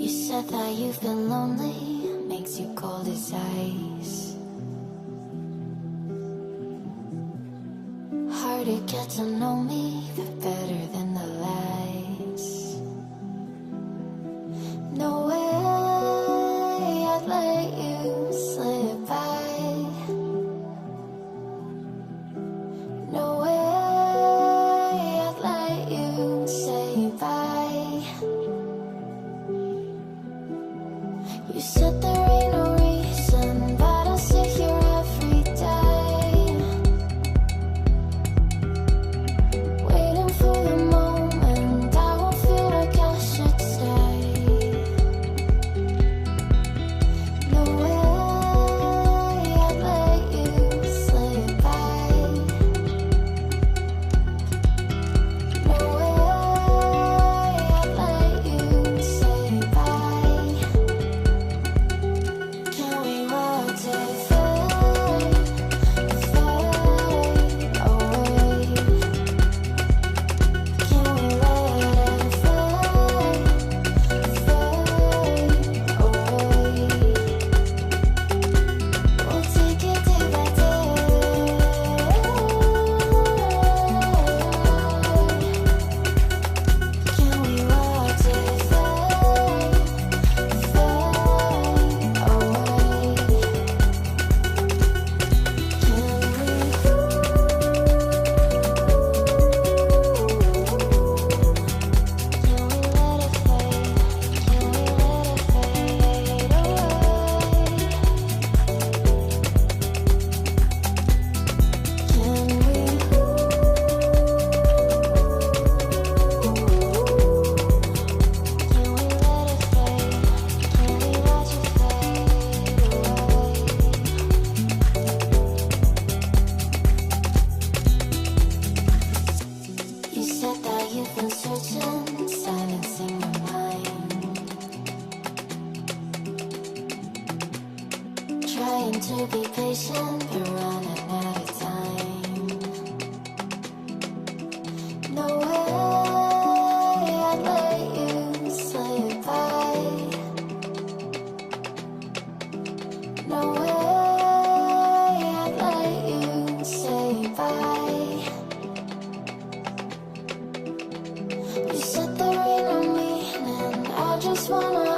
You said that you've been lonely, makes you cold as ice. Hard to get to know me, but better than the lies. No way I'd let you slip by. No way I'd let you say bye. You said there ain't no reason, but I'll sit here every day, waiting for the moment I won't feel like I should stay. No way I'd let you slip by. No way I'd let you say bye. Can we watch it fade, fade away? Can we let it fade, fade away? We'll take it day by day. Can we watch it fade, fade away? You said that you've been searching, silencing your mind, trying to be patient, but running out of time. No way I'd let you slip by. No way I'd let you say bye. You said there ain't no meaning, I just wanna